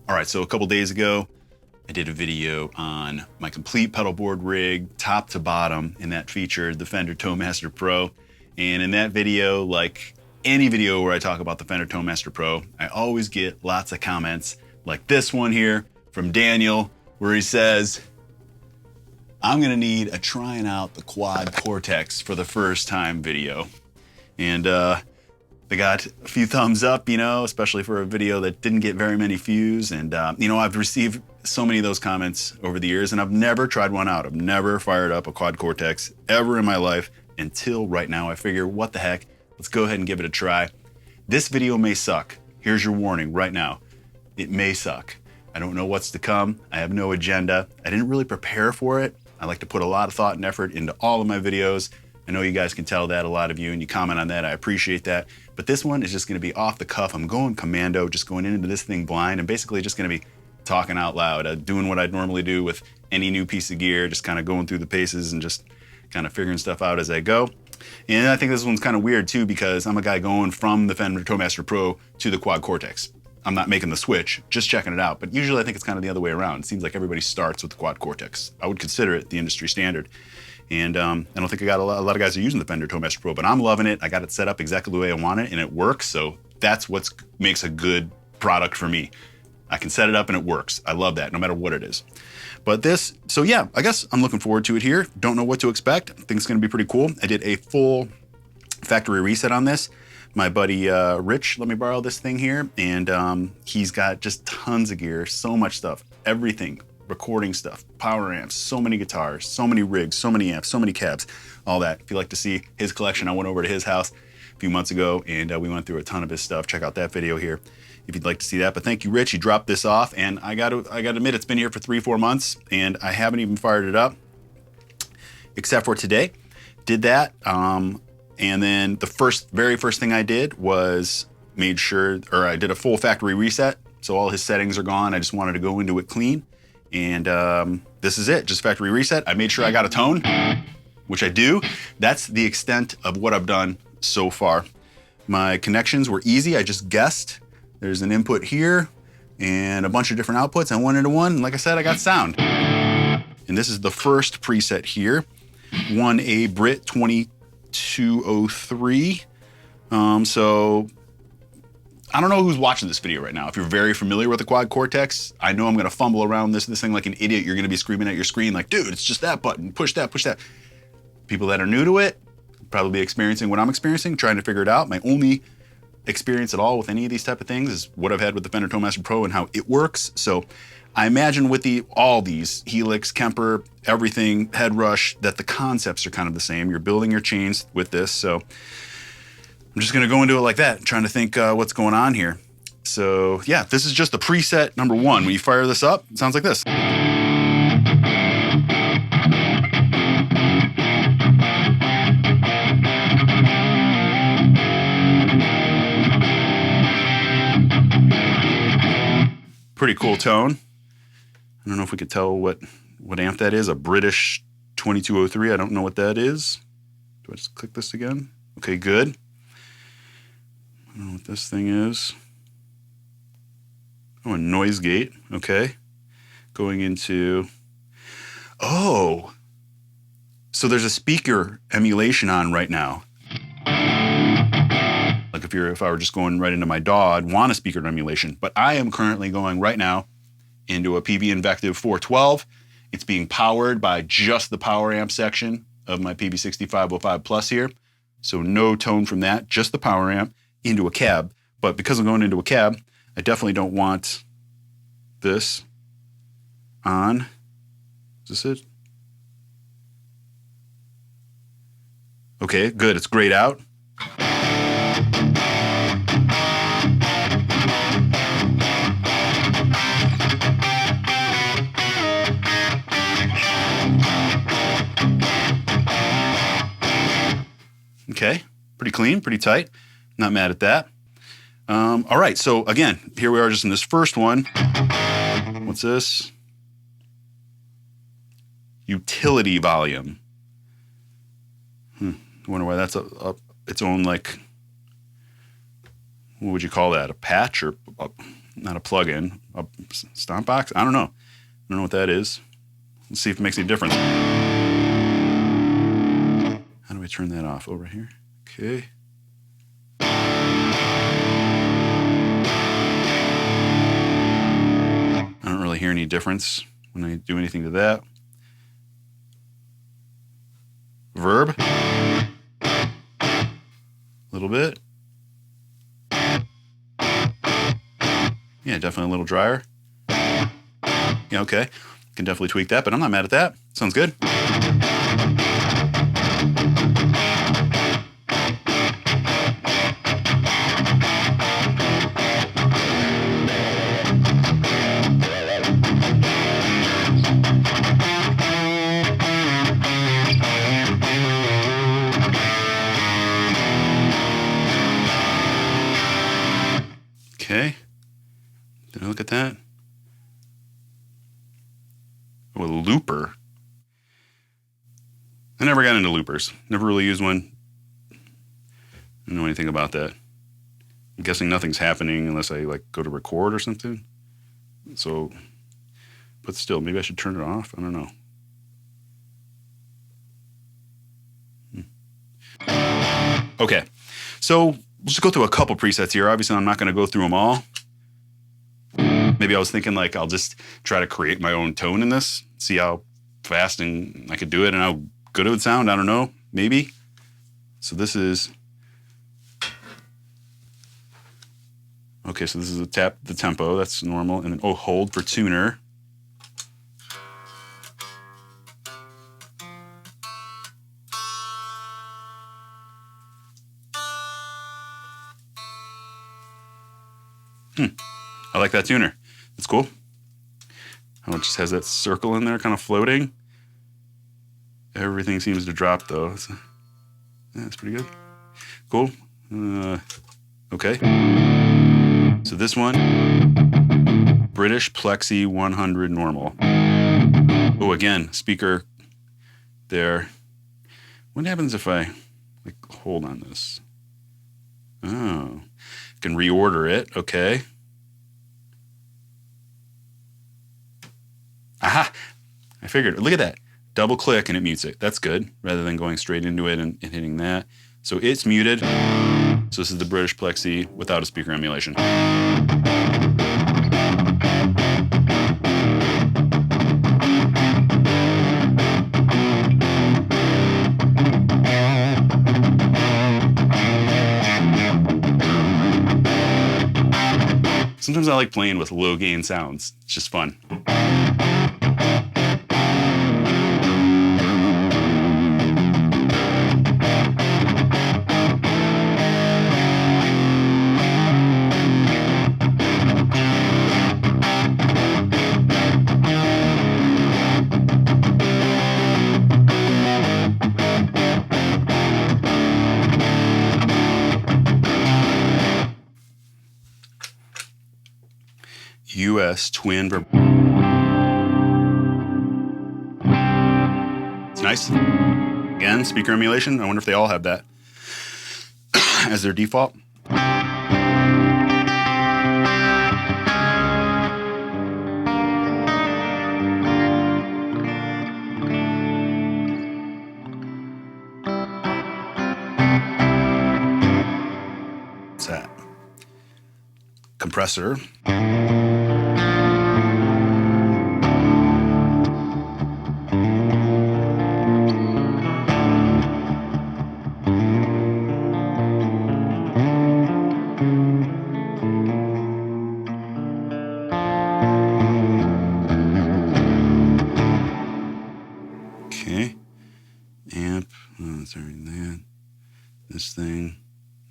All right, so a couple days ago, I did a video on my complete pedal board rig, top to bottom, and that featured the Fender Towmaster Pro. And in that video, like any video where I talk about the Fender Towmaster Pro, I always get lots of comments like this one here from Daniel, where he says, I'm gonna need a trying out the Quad Cortex for the first time video. And they got a few thumbs up, you know, especially for a video that didn't get very many views. And, you know, I've received so many of those comments over the years, and I've never tried one out. I've never fired up a Quad Cortex ever in my life until right now. I figure, what the heck, let's go ahead and give it a try. This video may suck. Here's your warning right now. It may suck. I don't know what's to come. I have no agenda. I didn't really prepare for it. I like to put a lot of thought and effort into all of my videos. I know you guys can tell that, a lot of you, and you comment on that. I appreciate that. But this one is just gonna be off the cuff. I'm going commando, just going into this thing blind, and basically just gonna be talking out loud, doing what I'd normally do with any new piece of gear, just kind of going through the paces and just kind of figuring stuff out as I go. And I think this one's kind of weird too, because I'm a guy going from the Fender Towmaster Pro to the Quad Cortex. I'm not making the switch, just checking it out. But usually I think it's kind of the other way around. It seems like everybody starts with the Quad Cortex. I would consider it the industry standard. And I don't think I got a lot of guys are using the Fender Towmaster Pro, but I'm loving it. I got it set up exactly the way I want it, and it works. So that's what makes a good product for me. I can set it up and it works. I love that, no matter what it is. But this, so yeah, I guess I'm looking forward to it here. Don't know what to expect. I think it's gonna be pretty cool. I did a full factory reset on this. My buddy Rich let me borrow this thing here, and he's got just tons of gear, so much stuff, everything. Recording stuff, power amps, so many guitars, so many rigs, so many amps, so many cabs, all that. If you'd like to see his collection, I went over to his house a few months ago, and we went through a ton of his stuff. Check out that video here if you'd like to see that. But thank you, Rich. He dropped this off, and I gotta admit, it's been here for 3-4 months, and I haven't even fired it up, except for today. Did that, and then the very first thing I did was I did a full factory reset. So all his settings are gone. I just wanted to go into it clean. And this is it, just factory reset. I made sure I got a tone, which I do. That's the extent of what I've done so far. My connections were easy, I just guessed. There's an input here and a bunch of different outputs. I went into one, and like I said, I got sound. And this is the first preset here, 1A Brit 2203. So I don't know who's watching this video right now. If you're very familiar with the Quad Cortex, I know I'm gonna fumble around this thing like an idiot. You're gonna be screaming at your screen like, dude, it's just that button, push that, push that. People that are new to it, probably experiencing what I'm experiencing, trying to figure it out. My only experience at all with any of these type of things is what I've had with the Fender Towmaster Pro and how it works. So I imagine with all these, Helix, Kemper, everything, Head Rush, that the concepts are kind of the same. You're building your chains with this, so I'm just gonna go into it like that, trying to think what's going on here. So yeah, this is just the preset number one. When you fire this up, it sounds like this. Pretty cool tone. I don't know if we could tell what amp that is, a British 2203. I don't know what that is. Do I just click this again? Okay, good. I don't know what this thing is. Oh, a noise gate, okay. Going into, oh, so there's a speaker emulation on right now. Like if I were just going right into my DAW, I'd want a speaker emulation, but I am currently going right now into a PV Invective 412. It's being powered by just the power amp section of my PV6505 Plus here. So no tone from that, just the power amp into a cab. But because I'm going into a cab, I definitely don't want this on. Is this it? Okay, good, it's grayed out. Okay, pretty clean, pretty tight. Not mad at that. All right, so again, here we are just in this first one. What's this? Utility volume. I wonder why that's its own, like, what would you call that? A patch or not a plug-in. A stomp box? I don't know. I don't know what that is. Let's see if it makes any difference. How do I turn that off? Over here. Okay. I don't really hear any difference when I do anything to that. Verb. A little bit. Yeah, definitely a little drier. Yeah, okay. Can definitely tweak that, but I'm not mad at that. Sounds good. Okay. Did I look at that? Oh, a looper. I never got into loopers. Never really used one. I don't know anything about that. I'm guessing nothing's happening unless I like go to record or something. So, but still, maybe I should turn it off. I don't know. Okay, so we'll just go through a couple presets here. Obviously, I'm not going to go through them all. Maybe I was thinking like I'll just try to create my own tone in this, see how fast and I could do it and how good it would sound. I don't know, maybe. So this is, okay, so this is a tap the tempo, that's normal. And then, oh, hold for tuner. I like that tuner. It's cool. How it just has that circle in there kind of floating. Everything seems to drop though. Yeah, that's pretty good. Cool. Okay. So this one, British Plexi 100 normal. Oh, again, speaker there. What happens if I like hold on this? Oh, I can reorder it. Okay. Aha! I figured. Look at that. Double click and it mutes it. That's good, rather than going straight into it and hitting that. So it's muted. So this is the British Plexi without a speaker emulation. Sometimes I like playing with low gain sounds. It's just fun. US twin verb. It's nice. Again, speaker emulation. I wonder if they all have that as their default. What's that? Compressor. Okay, amp, sorry, that, this thing,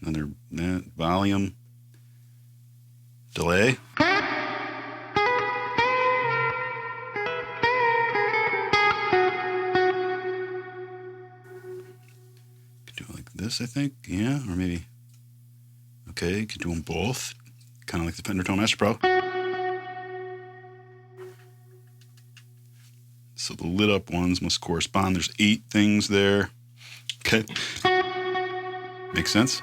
another, that, volume, delay. Could do it like this, I think, yeah, or maybe, okay, could do them both, kind of like the Fender Tonemaster Pro. So the lit up ones must correspond. There's 8 things there. Okay. Makes sense.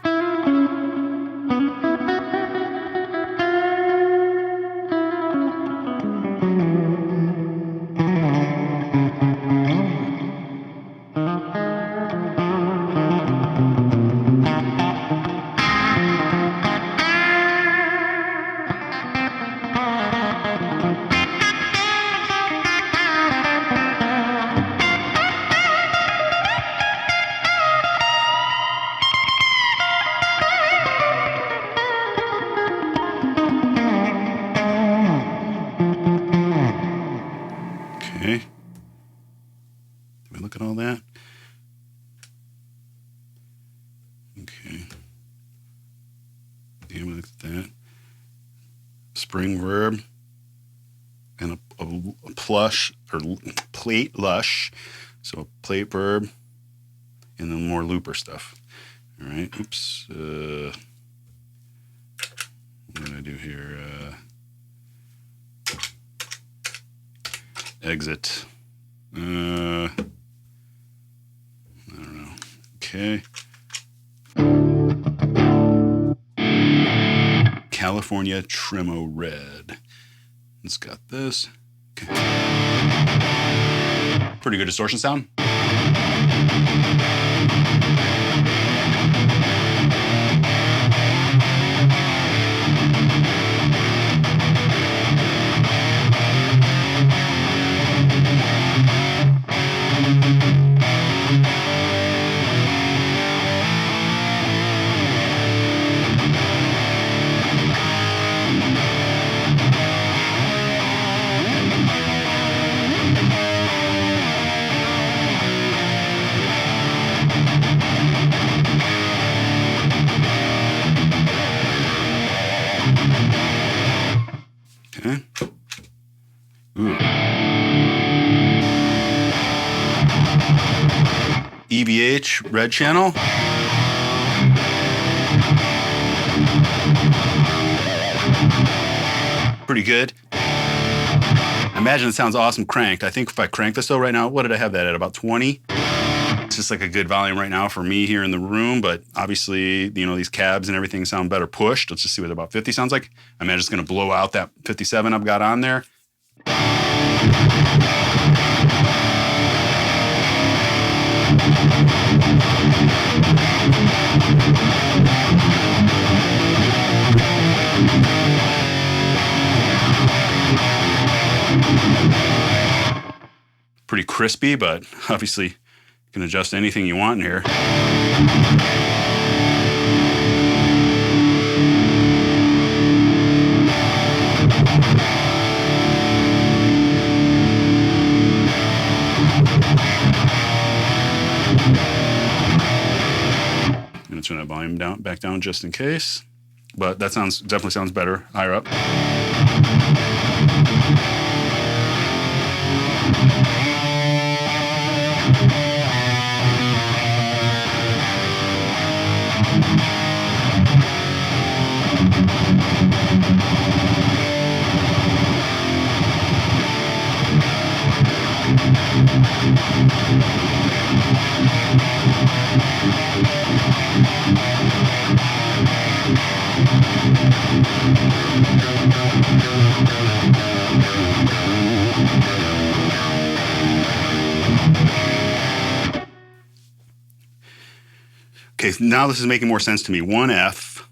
Okay. Did we look at all that? Okay. Yeah, we looked at that. Spring verb. And a plush or plate lush. So a plate verb. And then more looper stuff. All right. Oops. What did I do here? Exit. I don't know. Okay. California Tremo Red. It's got this. Okay. Pretty good distortion sound. Okay. Ooh. EVH red channel. Pretty good. I imagine it sounds awesome cranked. I think if I crank this though right now, what did I have that at? About 20? It's just like a good volume right now for me here in the room, but obviously, you know, these cabs and everything sound better pushed. Let's just see what about 50 sounds like. I imagine it's gonna blow out that 57 I've got on there. Pretty crispy, but obviously you can adjust anything you want in here. I'm gonna turn that volume back down just in case, but that definitely sounds better higher up. Okay, so now this is making more sense to me. 1F,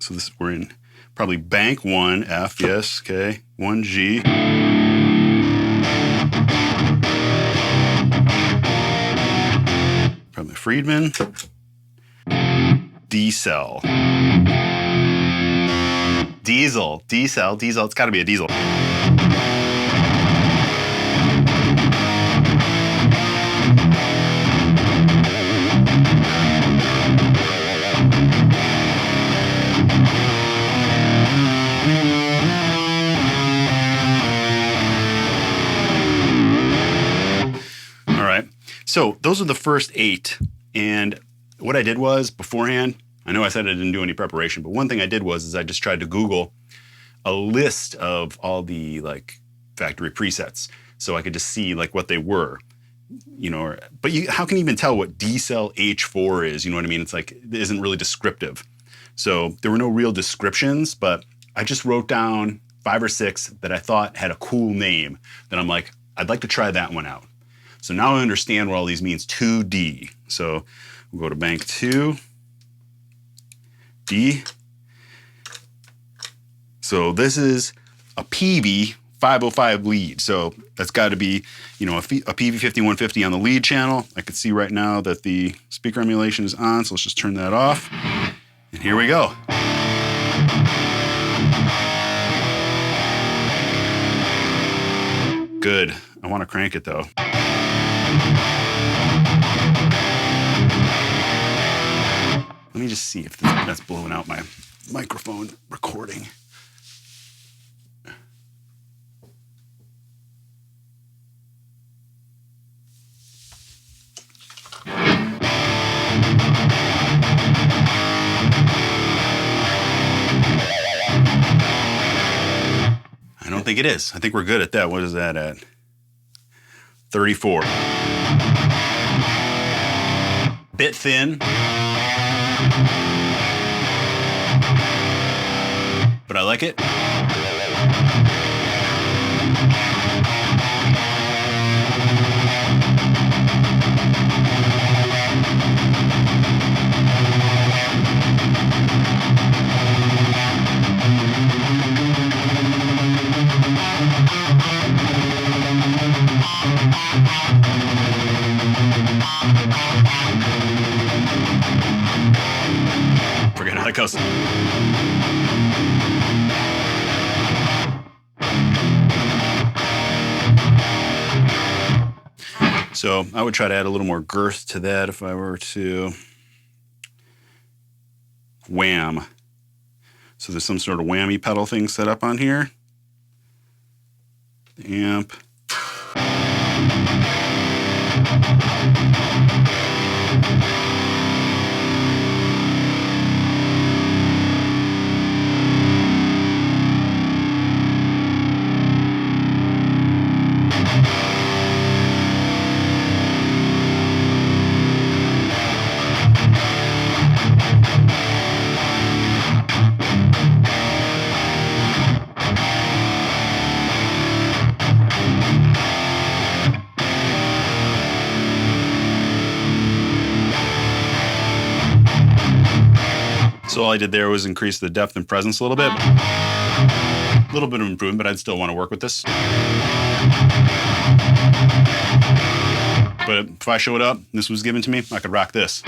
so this we're in probably bank 1F, yes, okay, 1G. Probably Friedman. D-cell. Diesel, D-cell, it's gotta be a diesel. All right, so those are the first 8, and what I did was beforehand, I know I said I didn't do any preparation, but one thing I did was I just tried to Google a list of all the like factory presets, so I could just see like what they were, you know. But how can you even tell what D-cell H4 is? You know what I mean? It's like it isn't really descriptive. So there were no real descriptions, but I just wrote down 5 or 6 that I thought had a cool name that I'm like, I'd like to try that one out. So now I understand what all these means. 2D. So we'll go to bank 2. D. So this is a PV 505 lead. So that's got to be, you know, a PV 5150 on the lead channel. I can see right now that the speaker emulation is on, so let's just turn that off. And here we go. Good. I want to crank it though. Let me just see if that's blowing out my microphone recording. I don't think it is. I think we're good at that. What is that at? 34. Bit thin. But I like it. Forget how to cuss. So I would try to add a little more girth to that if I were to wham. So there's some sort of whammy pedal thing set up on here. The amp. So all I did there was increase the depth and presence a little bit. A little bit of improvement, but I'd still want to work with this. But if I showed up, and this was given to me, I could rock this.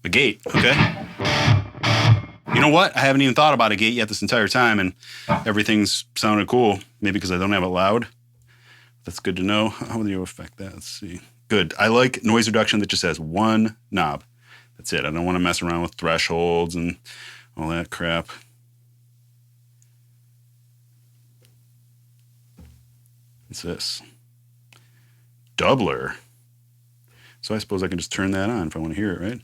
A gate, okay. You know what? I haven't even thought about a gate yet this entire time, and everything's sounded cool. Maybe because I don't have it loud. That's good to know. How will you affect that? Let's see. Good. I like noise reduction that just has one knob. That's it. I don't want to mess around with thresholds and all that crap. What's this? Doubler. So I suppose I can just turn that on if I want to hear it, right?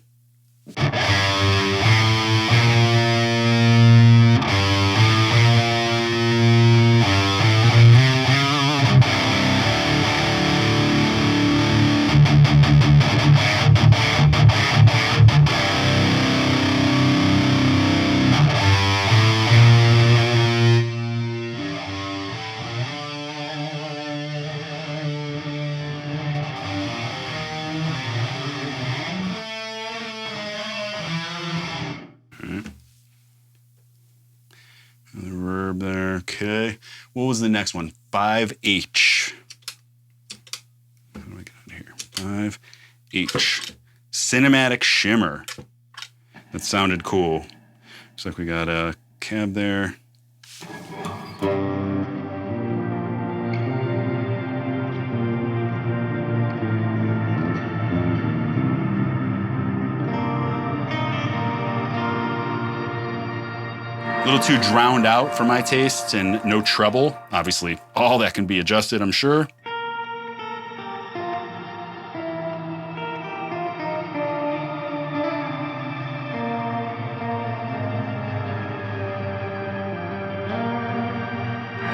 The reverb there, okay. What was the next one? 5H. How do I get out of here? 5H. Cinematic Shimmer. That sounded cool. Looks like we got a cab there. A little too drowned out for my taste, and no treble. Obviously, all that can be adjusted, I'm sure.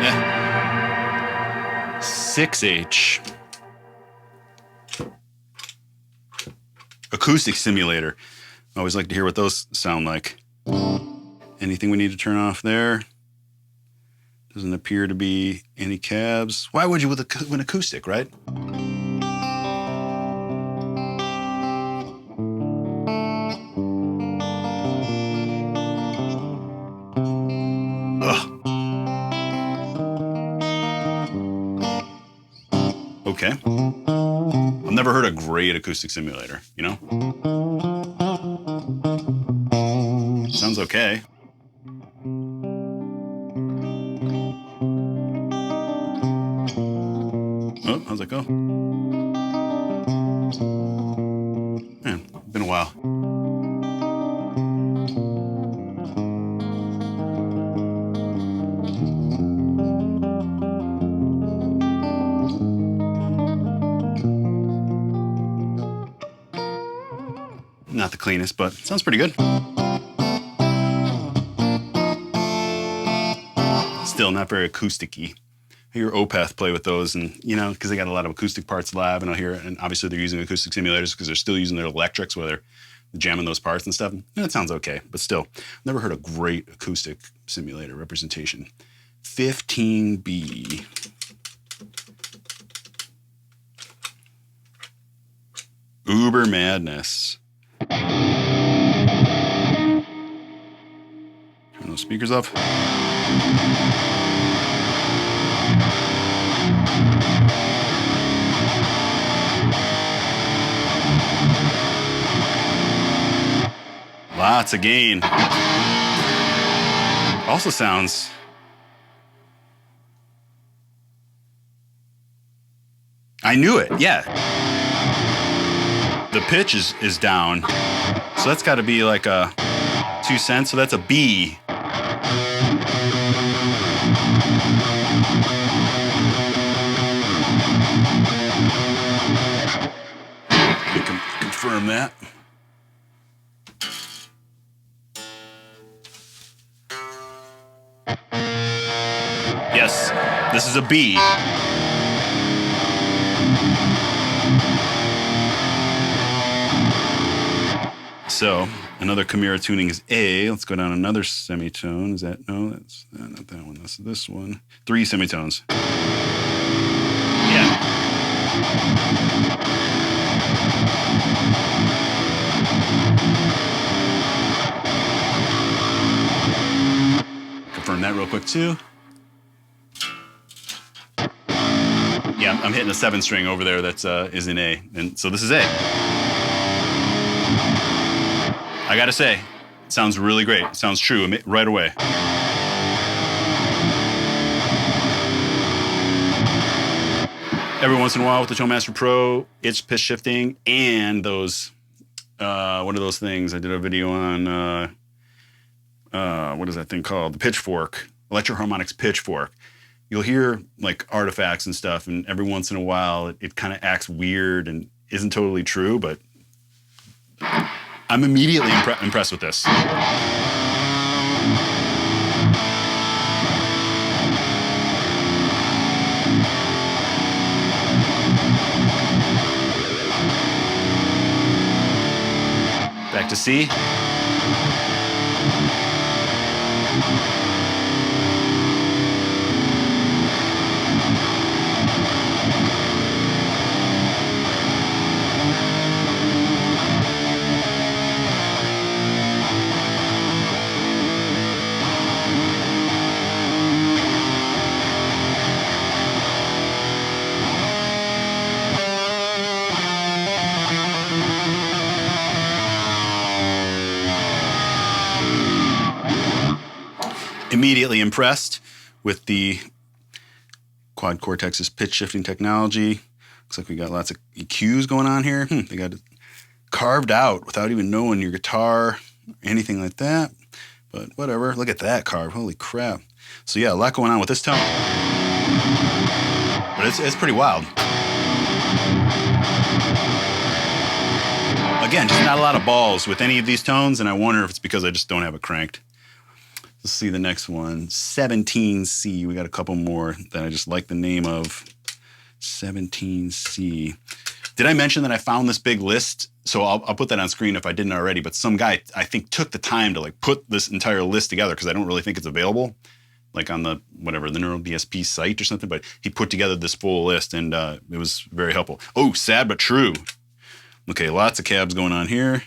Yeah. 6H. Acoustic simulator. I always like to hear what those sound like. Anything we need to turn off there? Doesn't appear to be any cabs. Why would you with an acoustic, right? never heard a great acoustic simulator, you know? Sounds okay. Oh, how's that go? Man, been a while. Not the cleanest, but sounds pretty good. Still not very acoustic-y. I hear Opeth play with those, and you know, because they got a lot of acoustic parts live, and I'll hear it, and obviously they're using acoustic simulators because they're still using their electrics where they're jamming those parts and stuff. And it sounds okay, but still, never heard a great acoustic simulator representation. 15B. Uber madness. Turn those speakers up. Lots of gain. Also sounds I knew it, yeah. The pitch is down. So that's gotta be like a 2 cents, so that's a B. We can confirm that. Yes, this is a B. So another Chimera tuning is A. Let's go down another semitone. Is that, no, that's not that one. That's this one. 3 semitones. Yeah. Confirm that real quick too. Yeah, I'm hitting a 7 string over there that's is in A. And so this is A. I gotta say, it sounds really great. It sounds true right away. Every once in a while with the Toemaster Pro, it's pitch shifting and those, what are those things? I did a video on, what is that thing called? The pitchfork, Electro-Harmonix pitchfork. You'll hear like artifacts and stuff, and every once in a while it kind of acts weird and isn't totally true, but I'm immediately impressed with this. Back to C. Immediately impressed with the Quad Cortex's pitch shifting technology. Looks like we got lots of EQs going on here. They got it carved out without even knowing your guitar or anything like that. But whatever, look at that carve, holy crap. So yeah, a lot going on with this tone. But it's pretty wild. Again, just not a lot of balls with any of these tones, and I wonder if it's because I just don't have it cranked. Let's see the next one, 17C. We got a couple more that I just like the name of. 17C. Did I mention that I found this big list? So I'll put that on screen if I didn't already, but some guy, I think, took the time to like put this entire list together because I don't really think it's available, like on the, whatever, the Neural DSP site or something, but he put together this full list and it was very helpful. Oh, sad but true. Okay, lots of cabs going on here.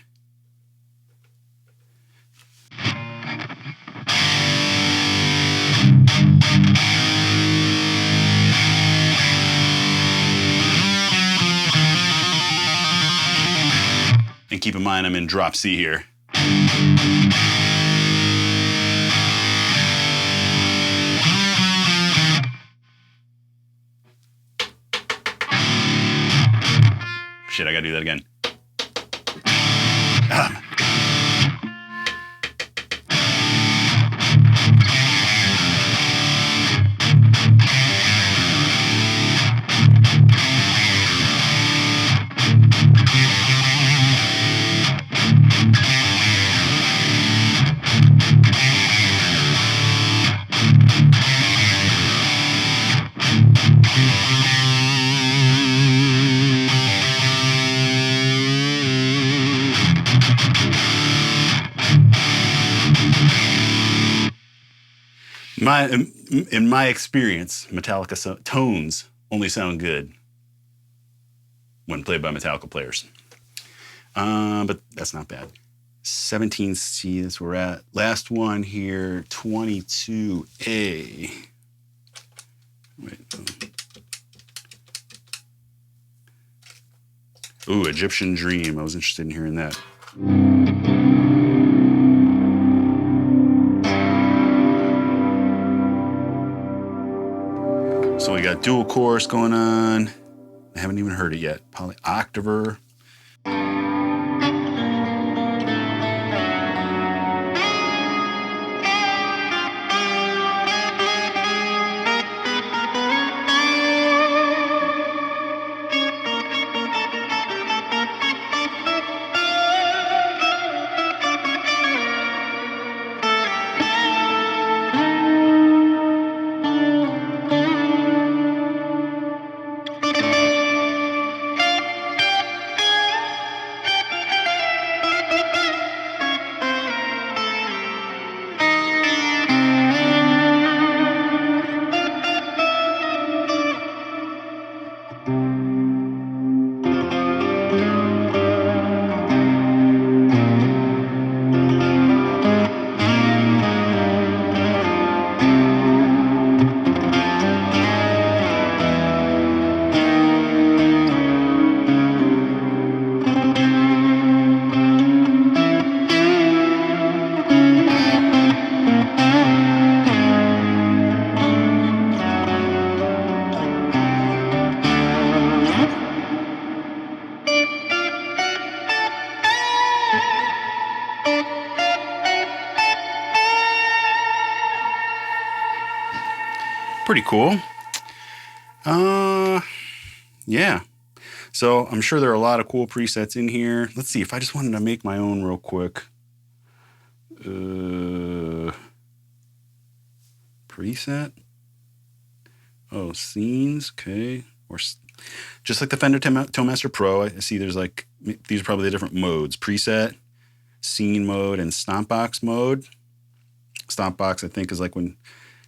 And keep in mind, I'm in drop C here. Shit, I gotta do that again. Ah. In my experience, Metallica tones only sound good when played by Metallica players. But that's not bad. 17C, that's where we're at. Last one here, 22A. Wait. Ooh, Egyptian Dream. I was interested in hearing that. So we got dual chorus going on. I haven't even heard it yet. Octaver. Pretty cool. Yeah. So I'm sure there are a lot of cool presets in here. Let's see if I just wanted to make my own real quick. Preset. Oh, scenes. Okay. Or just like the Fender Toemaster Pro, I see there's like, these are probably the different modes. Preset, scene mode, and stomp box mode. Stomp box, I think, is like when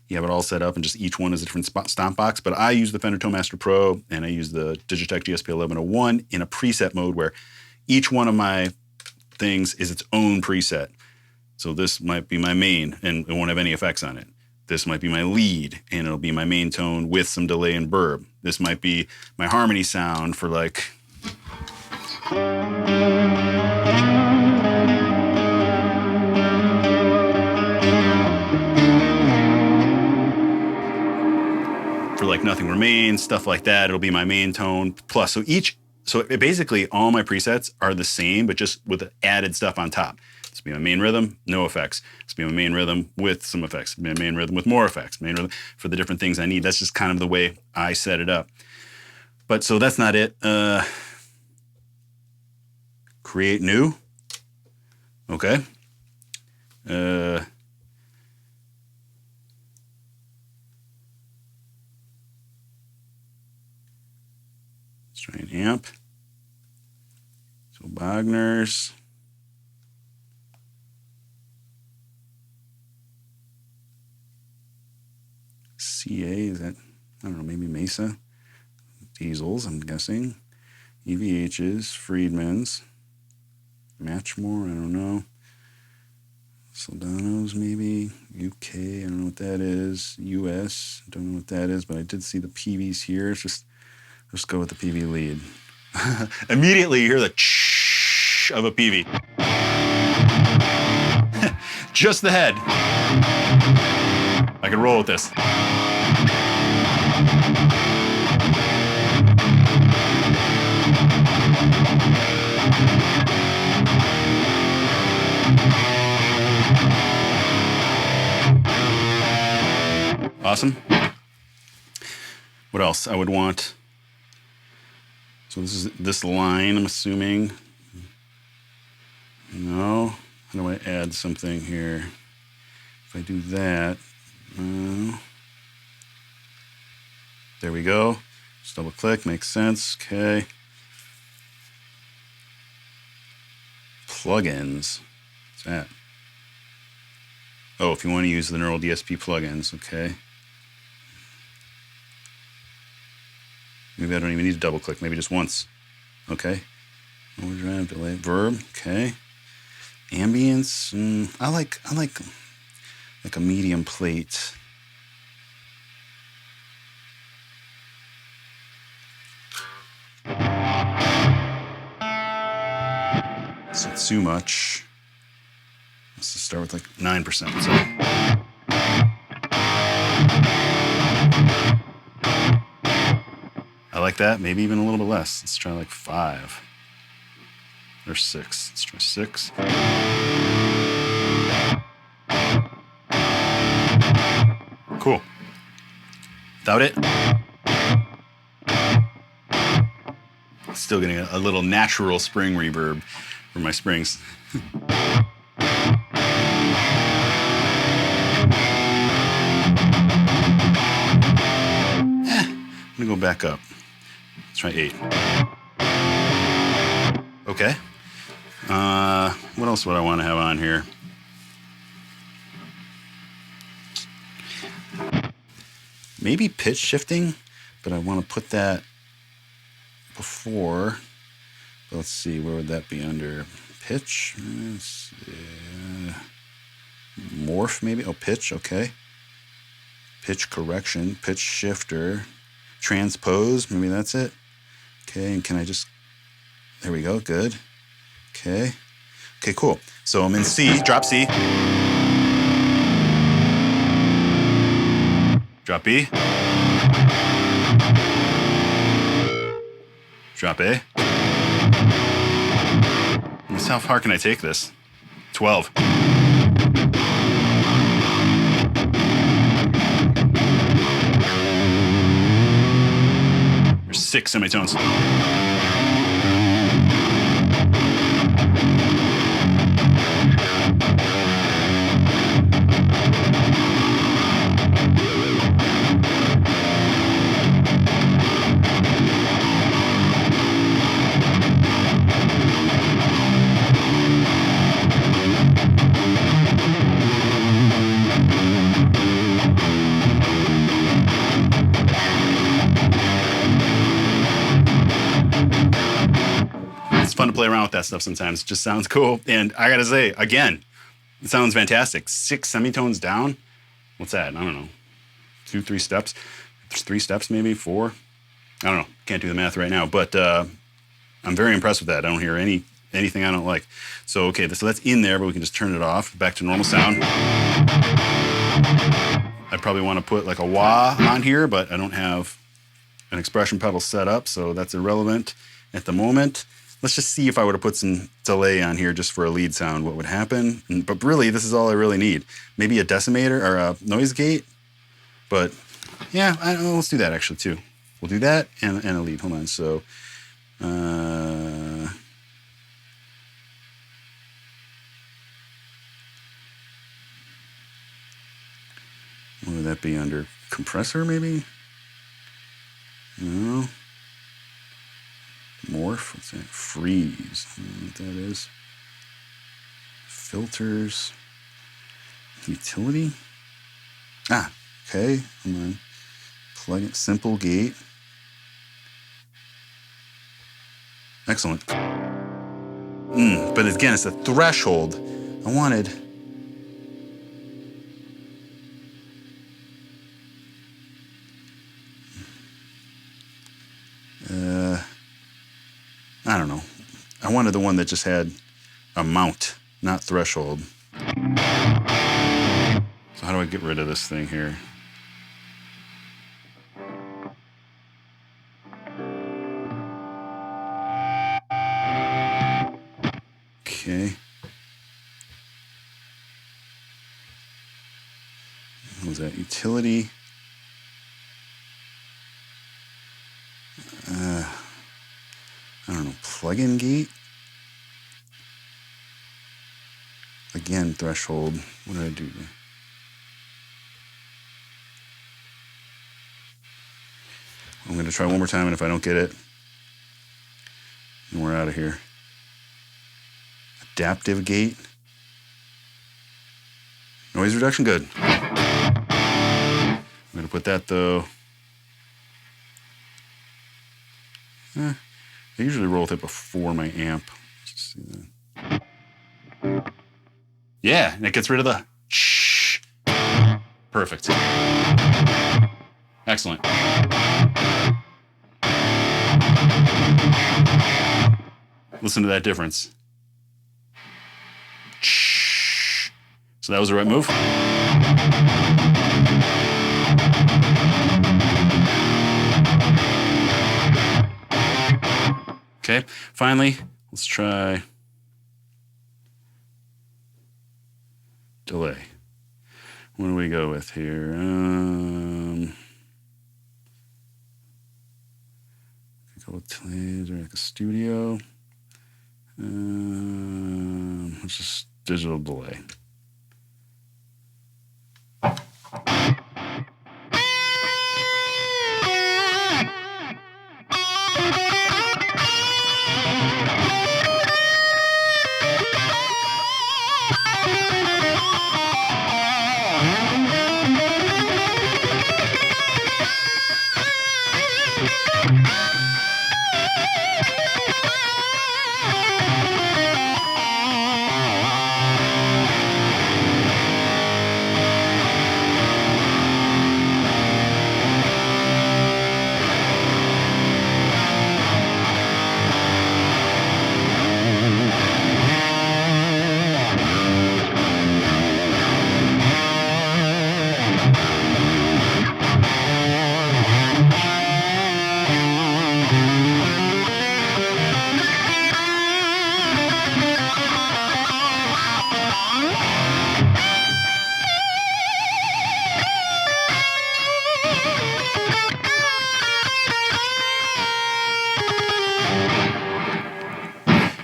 you have it all set up and just each one is a different stomp box. But I use the Fender Toemaster Pro and I use the Digitech GSP 1101 in a preset mode where each one of my things is its own preset. So this might be my main and it won't have any effects on it. This might be my lead and it'll be my main tone with some delay and burb. This might be my harmony sound for like... for like Nothing Remains, stuff like that. It'll be my main tone plus. So basically all my presets are the same, but just with added stuff on top. This will be my main rhythm, no effects. This will be my main rhythm with some effects. My main rhythm with more effects. Main rhythm for the different things I need. That's just kind of the way I set it up. But so that's not it. Create new. Okay. Let's try an amp. So Wagner's. CA, is that, I don't know, maybe Mesa. Diesels, I'm guessing. EVH's, Friedman's. Matchmore, I don't know. Soldano's maybe. UK, I don't know what that is. US, don't know what that is, but I did see the PVs here. It's just, let's go with the PV lead. Immediately you hear the inch of a PV. Just the head. I could roll with this. Awesome. What else I would want? So this is this line, I'm assuming. No, how do I add something here? If I do that, there we go. Just double click, makes sense, okay. Plugins, what's that? Oh, if you want to use the Neural DSP plugins, okay. Maybe I don't even need to double click, maybe just once. Okay. Overdrive, delay, verb, okay. Ambience, I like a medium plate. It's not too much. Let's just start with like 9%. So. I like that, maybe even a little bit less. Let's try like 5 or 6. Let's try 6. Cool. Without it, still getting a little natural spring reverb for my springs. I'm gonna go back up. Let's try 8. Okay. What else would I want to have on here? Maybe pitch shifting, but I want to put that before. Let's see, where would that be under? Pitch? Morph maybe? Oh, pitch, okay. Pitch correction, pitch shifter, transpose, maybe that's it. Okay, and can I just, there we go, good. Okay, okay, cool. So I'm in C, drop C. Drop B. Drop A. How far can I take this? 12. There's 6 semitones. Fun to play around with that stuff sometimes. It just sounds cool. And I gotta say, again, it sounds fantastic. 6 semitones down. What's that? I don't know. 2, 3 steps. 3 steps, maybe 4. I don't know. Can't do the math right now. But I'm very impressed with that. I don't hear anything I don't like. So okay, so that's in there, but we can just turn it off. Back to normal sound. I probably want to put like a wah on here, but I don't have an expression pedal set up, so that's irrelevant at the moment. Let's just see if I were to put some delay on here just for a lead sound, what would happen. But really, this is all I really need. Maybe a decimator or a noise gate. But yeah, let's do that actually too. We'll do that and a lead. Hold on. So, what would that be under? Compressor maybe? No. Morph, what's that? Freeze, I don't know what that is. Filters, utility. Ah, okay, come on. Plug it, simple gate. Excellent. But again, it's a threshold. I wanted. I don't know. I wanted the one that just had a mount, not threshold. So how do I get rid of this thing here? Okay. What was that? Utility. I don't know, plug-in gate? Again, threshold. What did I do there? I'm gonna try one more time, and if I don't get it, then we're out of here. Adaptive gate. Noise reduction, good. I'm gonna put that though. I usually roll with it before my amp. Let's just see that. Yeah, and it gets rid of the shh. Perfect. Excellent. Listen to that difference. Shh. So that was the right move. Okay, finally, let's try delay. What do we go with here? Go with delay, like a studio. Let's just digital delay.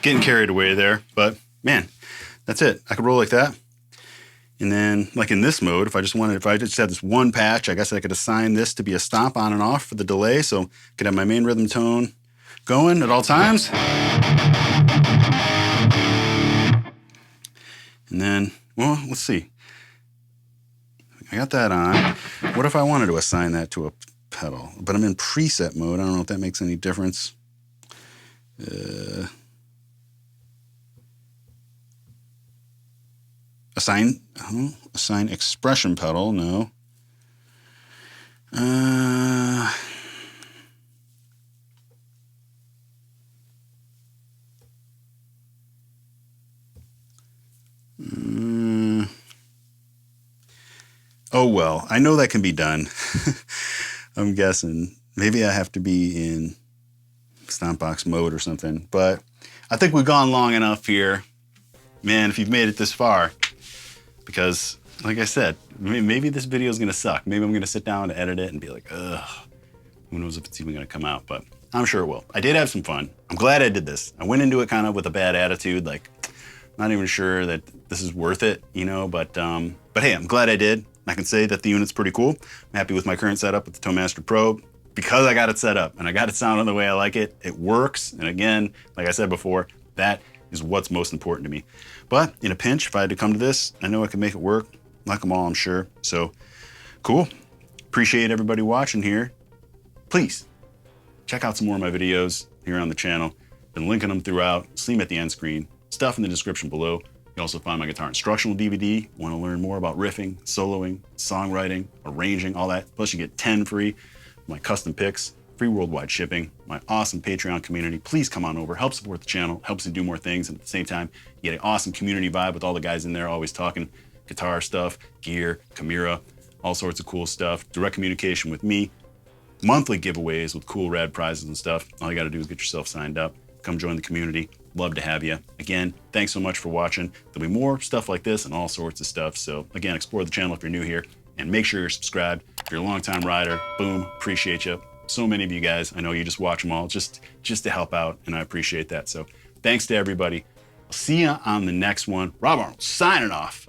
Getting carried away there, but man, that's it. I could roll like that. And then like in this mode, if I just had this one patch, I guess I could assign this to be a stop on and off for the delay. So I could have my main rhythm tone going at all times. And then, well, let's see. I got that on. What if I wanted to assign that to a pedal? But I'm in preset mode. I don't know if that makes any difference. Assign expression pedal, no. Oh well, I know that can be done. I'm guessing. Maybe I have to be in Stompbox mode or something, but I think we've gone long enough here. Man, if you've made it this far, because like I said, maybe this video is gonna suck. Maybe I'm gonna sit down and edit it and be like, ugh, who knows if it's even gonna come out, but I'm sure it will. I did have some fun. I'm glad I did this. I went into it kind of with a bad attitude, like, not even sure that this is worth it, you know, but hey, I'm glad I did. I can say that the unit's pretty cool. I'm happy with my current setup with the Toemaster Pro because I got it set up and I got it sounding the way I like it. It works. And again, like I said before, that is what's most important to me. But in a pinch, if I had to come to this, I know I can make it work. Like them all, I'm sure. So cool. Appreciate everybody watching here. Please check out some more of my videos here on the channel. Been linking them throughout. See them at the end screen. Stuff in the description below. You also find my guitar instructional DVD. Want to learn more about riffing, soloing, songwriting, arranging, all that. Plus you get 10 free of my custom picks. free worldwide shipping, my awesome Patreon community. Please come on over, help support the channel, helps me do more things. And at the same time, you get an awesome community vibe with all the guys in there always talking guitar stuff, gear, Chimera, all sorts of cool stuff. Direct communication with me, monthly giveaways with cool rad prizes and stuff. All you gotta do is get yourself signed up. Come join the community. Love to have you. Again, thanks so much for watching. There'll be more stuff like this and all sorts of stuff. So again, explore the channel if you're new here and make sure you're subscribed. If you're a longtime rider, boom, appreciate you. So many of you guys, I know you just watch them all just to help out, and I appreciate that. So thanks to everybody. I'll see you on the next one. Rob Arnold signing off.